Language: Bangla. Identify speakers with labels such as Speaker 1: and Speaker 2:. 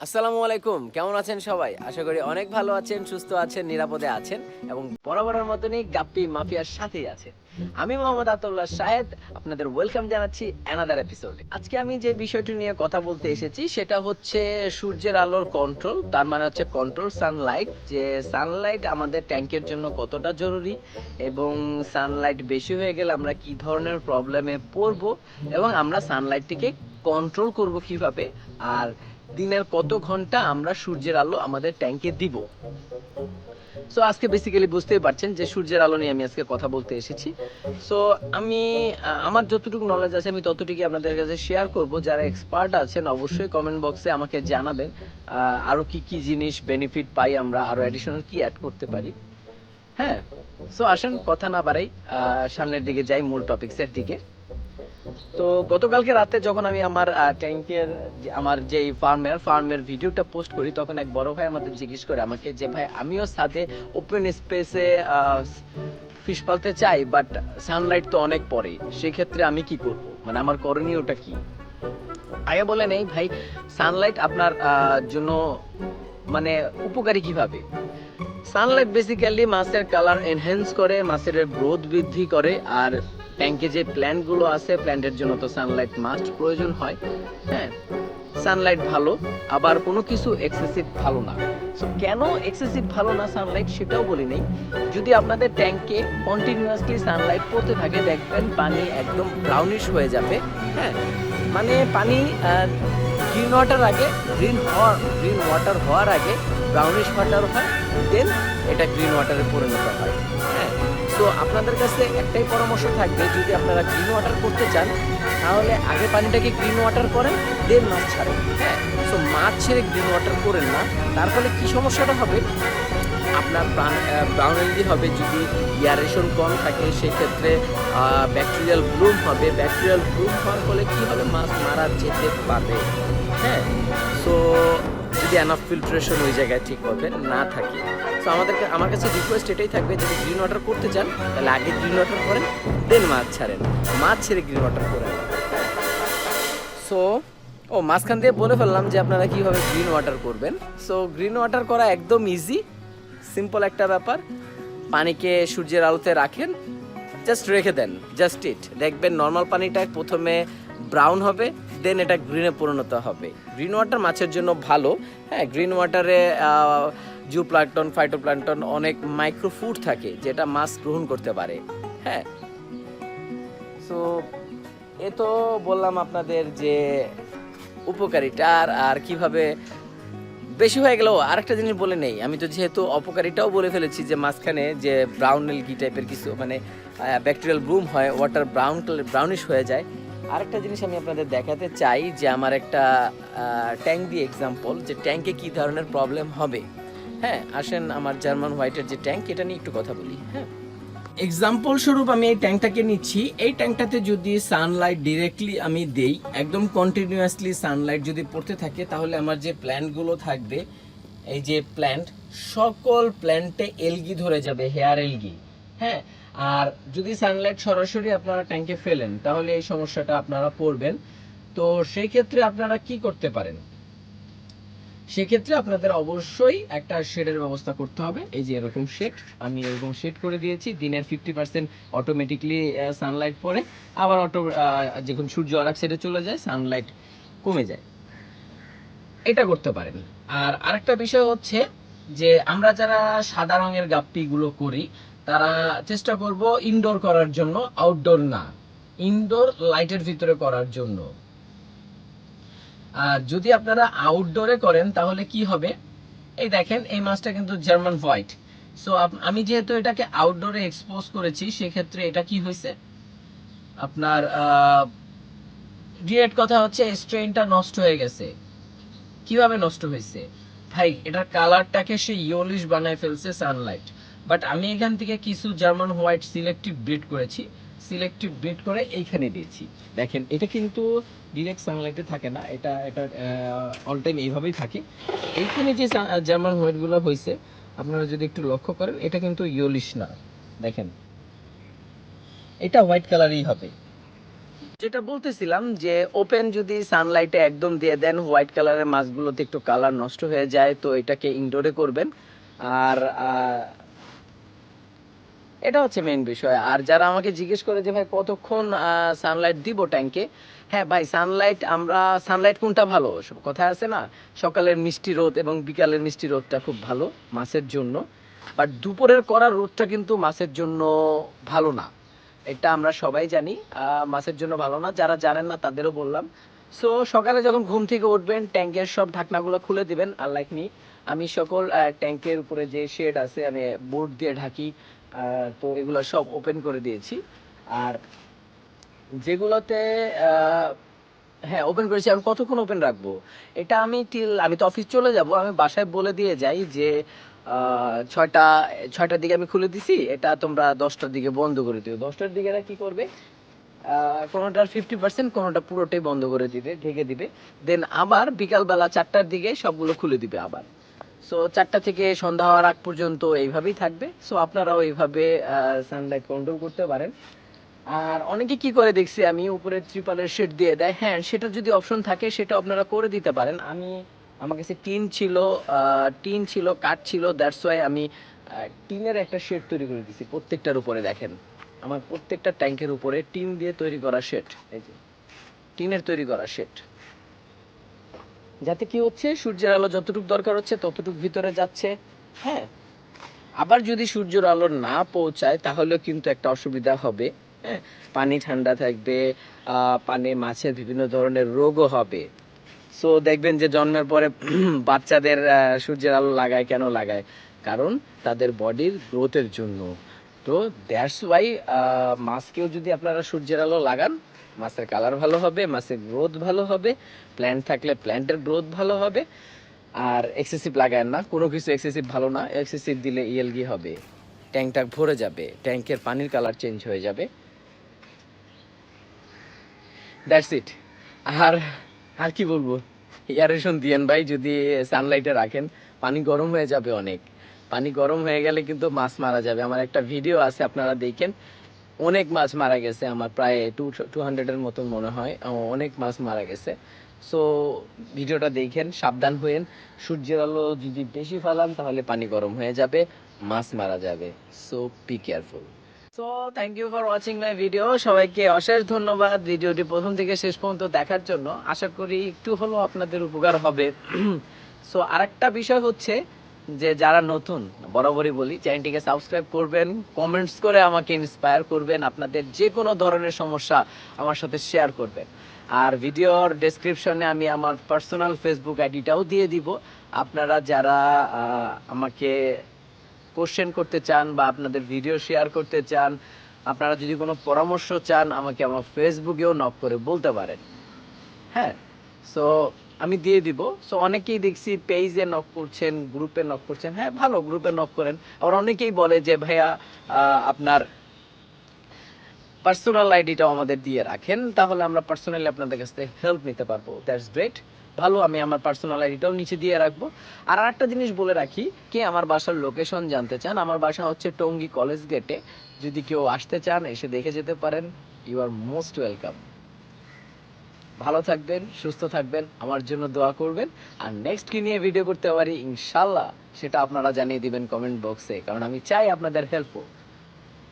Speaker 1: আসসালামু আলাইকুম, কেমন আছেন সবাই? আশা করি অনেক ভালো আছেন, সুস্থ আছেন, নিরাপদে আছেন এবং বরাবরের মতনই গাপ্পি মাফিয়ার সাথেই আছেন। আমি মোহাম্মদ আতাউল্লাহ শাহেদ আপনাদের ওয়েলকাম জানাচ্ছি অ্যানাদার এপিসোডে। আজকে আমি যে বিষয়টি নিয়ে কথা বলতে এসেছি সেটা হচ্ছে সূর্যের আলোর কন্ট্রোল, তার মানে হচ্ছে কন্ট্রোল সানলাইট। যে সানলাইট আমাদের ট্যাঙ্কের জন্য কতটা জরুরি এবং সানলাইট বেশি হয়ে গেলে আমরা কি ধরনের প্রবলেমে পড়বো এবং আমরা সানলাইটটিকে কন্ট্রোল করব কিভাবে, আর দিনের কত ঘন্টা আমরা সূর্যের আলো আমাদের ট্যাঙ্কে দিব। সো আজকে বেসিক্যালি বুঝতেই পারছেন যে সূর্যের আলো নিয়ে আমি আজকে কথা বলতে এসেছি। সো আমি আমার যতটুকু নলেজ আছে আমি ততটুকুই আপনাদের কাছে শেয়ার করব। যারা এক্সপার্ট আছেন অবশ্যই কমেন্ট বক্সে আমাকে জানাবেন আরো কি কি জিনিস বেনিফিট পাই, আমরা আরো অ্যাডিশনাল কি অ্যাড করতে পারি। হ্যাঁ, সো আসেন কথা না বাড়াই, সামনের দিকে যাই, মূল টপিকসের দিকে। তো গতকালকে রাতে যখন আমি আমার ট্যাঙ্কের আমার যে ফার্মের ভিডিওটা পোস্ট করি, তখন এক বড় ভাই আমাদের জিজ্ঞেস করে আমাকে যে ভাই আমিও সাথে ওপেন স্পেসে ফিশ পালতে চাই, বাট সানলাইট তো অনেক পড়ে, সেক্ষেত্রে আমি কি করব, মানে আমার করণীয়টা কি। আগে বলে নেই ভাই, সানলাইট আপনার জন্য মানে উপকারী কিভাবে। সানলাইট বেসিক্যালি মাছের কালার এনহ্যান্স করে, মাছের গ্রোথ বৃদ্ধি করে, আর ট্যাঙ্কে যে প্ল্যান্ট গুলো আছে প্ল্যান্টের জন্য তো সানলাইট মাস্ট প্রয়োজন হয়। হ্যাঁ, সানলাইট ভালো, আবার কোনো কিছু এক্সেসিভ ভালো না। সো কেন এক্সেসিভ ভালো না সানলাইট সেটাও বলি নেই। যদি আপনাদের ট্যাঙ্কে কন্টিনিউয়াসলি সানলাইট পড়তে থাকে, দেখবেন পানি একদম ব্রাউনিশ হয়ে যাবে। হ্যাঁ, মানে পানি গ্রিন ওয়াটার আগে গ্রিন ওয়াটার হওয়ার আগে ব্রাউনিশ ওয়াটার হয়, দেন এটা গ্রিন ওয়াটারে পরিণত হয়। হ্যাঁ, তো আপনাদের কাছে একটাই পরামর্শ থাকবে, যদি আপনারা গ্রিন ওয়াটার করতে চান তাহলে আগে পানিটাকে গ্রিন ওয়াটার করেন, দেন মাছ ছাড়েন। হ্যাঁ, সো মাছ ছেড়ে গ্রিন ওয়াটার করেন না। তার ফলে কি সমস্যাটা হবে, আপনার ব্রাউন এলগি হবে। যদি এয়ারেশন কম থাকে সেক্ষেত্রে ব্যাকটেরিয়াল ব্লুম হবে। ব্যাকটেরিয়াল ব্লুম হওয়ার ফলে কি হবে, মাছ মারা যেতে পারে। হ্যাঁ, সো যদি অ্যানাফ ফিল্ট্রেশন ওই জায়গায় ঠিকভাবে না থাকে, সো আমার কাছে রিকোয়েস্ট এটাই থাকবে, যদি গ্রিন ওয়াটার করতে চান তাহলে আগে গ্রিন ওয়াটার করেন, দেন মাছ ছাড়েন, মাছ ছেড়ে গ্রিন ওয়াটার করেন। সো মাঝখান দিয়ে বলে ফেললাম যে আপনারা কীভাবে গ্রিন ওয়াটার করবেন। সো গ্রিন ওয়াটার করা একদম ইজি, সিম্পল একটা ব্যাপার। পানিকে সূর্যের আলোতে রাখেন, জাস্ট রেখে দেন, জাস্ট ইট। দেখবেন নর্মাল পানিটা প্রথমে ব্রাউন হবে, দেন এটা গ্রিনে পরিণত হবে। গ্রিন ওয়াটার মাছের জন্য ভালো। হ্যাঁ, গ্রিন ওয়াটারে জু প্লান্টন, ফাইটোপ্লান্টন, অনেক মাইক্রোফুড থাকে যেটা মাছ গ্রহণ করতে পারে। হ্যাঁ, সো এ তো বললাম আপনাদের যে উপকারিতা, আর কিভাবে বেশি হয়ে গেল। আরেকটা জিনিস বলে নেই, আমি তো যেহেতু অপকারিতাও বলে ফেলেছি যে মাঝখানে যে ব্রাউন এলগি টাইপের কিছু মানে ব্যাকটেরিয়াল ব্লুম হয়, ওয়াটার ব্রাউনিশ হয়ে যায়। আরেকটা জিনিস আমি আপনাদের দেখাতে চাই যে আমার একটা ট্যাঙ্ক দিয়ে এক্সাম্পল, যে ট্যাঙ্কে কী ধরনের প্রবলেম হবে। হ্যাঁ, আসেন আমার জার্মান হোয়াইটের যে ট্যাঙ্ক, এটা নিয়ে একটু কথা বলি। হ্যাঁ, এক্সাম্পল স্বরূপ আমি এই ট্যাঙ্কটাকে নিচ্ছি। এই ট্যাঙ্কটাতে যদি সানলাইট ডিরেক্টলি আমি দেই, একদম কন্টিনিউয়াসলি সানলাইট যদি পড়তে থাকে, তাহলে আমার যে প্ল্যান্টগুলো থাকবে, এই যে প্ল্যান্ট, সকল প্ল্যান্টে এলগি ধরে যাবে, হেয়ার এলগি। হ্যাঁ, আর যদি সানলাইট সরাসরি আপনারা ট্যাঙ্কে ফেলেন তাহলে এই সমস্যাটা আপনারা পড়বেন। তো সেই ক্ষেত্রে আপনারা কি করতে পারেন, সেক্ষেত্রে আপনাদের অবশ্যই একটা শেডের ব্যবস্থা করতে হবে। এই যে এরকম শেড, আমি এরকম শেড করে দিয়েছি। দিনের 50% অটোমেটিকলি সানলাইট পড়ে, আবার যখন সূর্য আর এক সাইডে চলে যায় সানলাইট কমে যায়। এটা করতে পারেন। আর আরেকটা বিষয় হচ্ছে যে আমরা যারা সাদা রঙের গাপ্পিগুলো করি তারা চেষ্টা করব ইনডোর করার জন্য, আউটডোর না, ইনডোর লাইটের ভিতরে করার জন্য। আর যদি আপনারা আউটডোরে করেন তাহলে কি হবে, এই দেখেন এই মাছটা কিন্তু জার্মান হোয়াইট। সো আমি যেহেতু এটাকে আউটডোরে এক্সপোজ করেছি, সেক্ষেত্রে এটা কি হয়েছে, আপনার ডিরেক্ট কথা হচ্ছে স্ট্রেনটা নষ্ট হয়ে গেছে। কিভাবে নষ্ট হয়েছে ভাই, এটার কালারটাকে সে ইয়েলোইশ বানায় ফেলছে সানলাইট। বাট আমি এখান থেকে কিছু জার্মান হোয়াইট সিলেক্টিভ ব্রিড করেছি, সিলেক্টিভ ব্রিড করে এইখানে দিয়েছি। দেখেন এটা কিন্তু ডিরেক্ট সানলাইটে থাকে না, এটা অল টাইম এইভাবেই থাকে। এইখানে যে জার্মান হোয়াইটগুলো হয়েছে আপনারা যদি একটু লক্ষ্য করেন, এটা কিন্তু ইয়েলোইশ না, দেখেন এটা হোয়াইট কালারই হবে। যেটা বলতেছিলাম যে ওপেন যদি সানলাইটে একদম দিয়ে দেন, হোয়াইট কালারের মাছগুলোতে একটু কালার নষ্ট হয়ে যায়, তো এটাকে ইনডোরে করবেন। আর এটা হচ্ছে মেইন বিষয়। আর যারা আমাকে জিজ্ঞেস করে যে ভাই কতক্ষণ সানলাইট দিব ট্যাঙ্কে, হ্যাঁ ভাই, সানলাইট কোনটা ভালো, কথা আছে না, সকালের মিষ্টি রোদ এবং বিকালের মিষ্টি রোদটা খুব ভালো মাছের জন্য, বাট দুপুরের কড়া রোদটা কিন্তু মাছের জন্য ভালো না। এটা আমরা সবাই জানি, মাছের জন্য ভালো না। যারা জানেন না তাদেরও বললাম। সো সকালে যখন ঘুম থেকে উঠবেন ট্যাঙ্কের সব ঢাকনাগুলো খুলে দিবেন। আর লাইক মি, আমি সকল ট্যাঙ্কের উপরে যে শেড আছে আমি বোর্ড দিয়ে ঢাকি, তো এগুলো সব ওপেন করে দিয়েছি। আর যেগুলোতে হ্যাঁ ওপেন করেছি, আমি কতক্ষণ ওপেন রাখবো এটা, আমি তো অফিস চলে যাব, আমি বাসায় বলে দিয়ে যাই যে ছয়টা ছয়টার দিকে আমি খুলে দিছি, এটা তোমরা 10টার দিকে বন্ধ করে দিও। 10টার দিকে এরা কি করবে, কোনোটার 50%, কোনোটা পুরোটাই বন্ধ করে দিবে, ঢেকে দিবে। দেন আবার বিকালবেলা 4টার দিকে সবগুলো খুলে দিবে আবার। সো 4টা থেকে সন্ধ্যা হওয়ার আগ পর্যন্ত এইভাবেই থাকবে। সো আপনারাও এইভাবে সানলাইট কন্ট্রোল করতে পারেন। আর অনেকে কি করে দেখছি আমি, উপরে ত্রিপালের শেড দিয়ে দেয়। হ্যাঁ, সেটা যদি অপশন থাকে সেটা আপনারা করে দিতে পারেন। আমার কাছে টিন ছিল, কাঠ ছিল, দ্যাটস ওয়াই আমি টিনের একটা শেড তৈরি করে দিছি প্রত্যেকটার উপরে। দেখেন আমার প্রত্যেকটা ট্যাঙ্কের উপরে টিন দিয়ে তৈরি করা শেড, এই যে টিনের তৈরি করা শেড, যাতে কি হচ্ছে সূর্যের আলো যতটুকু দরকার হচ্ছে ততটুকু ভিতরে যাচ্ছে। হ্যাঁ, আবার যদি সূর্যের আলো না পৌঁছায় তাহলেও কিন্তু একটা অসুবিধা হবে। হ্যাঁ, পানি ঠান্ডা থাকবে, পানি মাছের বিভিন্ন ধরনের রোগও হবে। সো দেখবেন যে জন্মের পরে বাচ্চাদের সূর্যের আলো লাগায়, কেন লাগায়, কারণ তাদের বডির গ্রোথের জন্য। তো দ্যাটস ওয়াই মাছকেও যদি আপনারা সূর্যের আলো লাগান, মাছের কালার ভালো হবে, মাছের গ্রোথ ভালো হবে, প্ল্যান্ট থাকলে প্ল্যান্টের গ্রোথ ভালো হবে। আর এক্সেসিভ লাগায় না, কোনো কিছু এক্সেসিভ ভালো না, এক্সেসিভ দিলে ইএলগি হবে, ট্যাঙ্কটা ভরে যাবে, ট্যাঙ্কের পানির কালার চেঞ্জ হয়ে যাবে। That's it. আর আর কি বলবো, এয়ারেশন দিয়েন ভাই, যদি সানলাইটে রাখেন, পানি গরম হয়ে যাবে অনেক। পানি গরম হয়ে গেলে কিন্তু মাছ মারা যাবে। আমার একটা ভিডিও আছে, আপনারা দেখেন, অনেক মাছ মারা গেছে আমার, প্রায় 200-এর মতন মনে হয়, অনেক মাছ মারা গেছে। সো ভিডিওটা দেখেন, সাবধান হয়েন। সূর্যের আলো যদি বেশি ফালান তাহলে পানি গরম হয়ে যাবে, মাছ মারা যাবে। So be careful. So thank you for watching my video. সবাইকে অশেষ ধন্যবাদ ভিডিওটি প্রথম থেকে শেষ পর্যন্ত দেখার জন্য। আশা করি একটু হলেও আপনাদের উপকার হবে। সো আরেকটা বিষয় হচ্ছে যে যারা নতুন, বরাবরই বলি, চ্যানেলটিকে সাবস্ক্রাইব করবেন, কমেন্টস করে আমাকে ইন্সপায়ার করবেন, আপনাদের যে কোনো ধরনের সমস্যা আমার সাথে শেয়ার করবেন। আর ভিডিওর ডেসক্রিপশনে আমি আমার পার্সোনাল ফেসবুক আইডিটাও দিয়ে দিব। আপনারা যারা আমাকে কোশ্চেন করতে চান বা আপনাদের ভিডিও শেয়ার করতে চান, আপনারা যদি কোনো পরামর্শ চান, আমাকে আমার ফেসবুকেও নক করে বলতে পারেন। হ্যাঁ, সো আমি দিয়ে দিব। সো অনেকেই দেখছি পেজে নক করছেন, গ্রুপে নক করছেন। হ্যাঁ ভালো, গ্রুপে নক করেন। আবার অনেকেই বলে যে ভাইয়া আপনার পার্সোনাল আইডিটাও আমাদের দিয়ে রাখেন, তাহলে আমরা পার্সোনালি আপনাদের কাছ থেকে হেল্প নিতে পারবো। দ্যাটস গ্রেট, ভালো, আমি আমার পার্সোনাল আইডিটাও নিচে দিয়ে রাখবো। আর আরেকটা জিনিস বলে রাখি, কে আমার বাসার লোকেশন জানতে চান, আমার বাসা হচ্ছে টঙ্গী কলেজ গেটে। যদি কেউ আসতে চান এসে দেখে যেতে পারেন। You are most welcome. ভালো থাকবেন, সুস্থ থাকবেন, আমার জন্য দোয়া করবেন। আর নেক্সট কি নিয়ে ভিডিও করতে পারি ইনশাল্লাহ সেটা আপনারা জানিয়ে দিবেন কমেন্ট বক্সে, কারণ আমি চাই আপনাদের হেল্প হোক।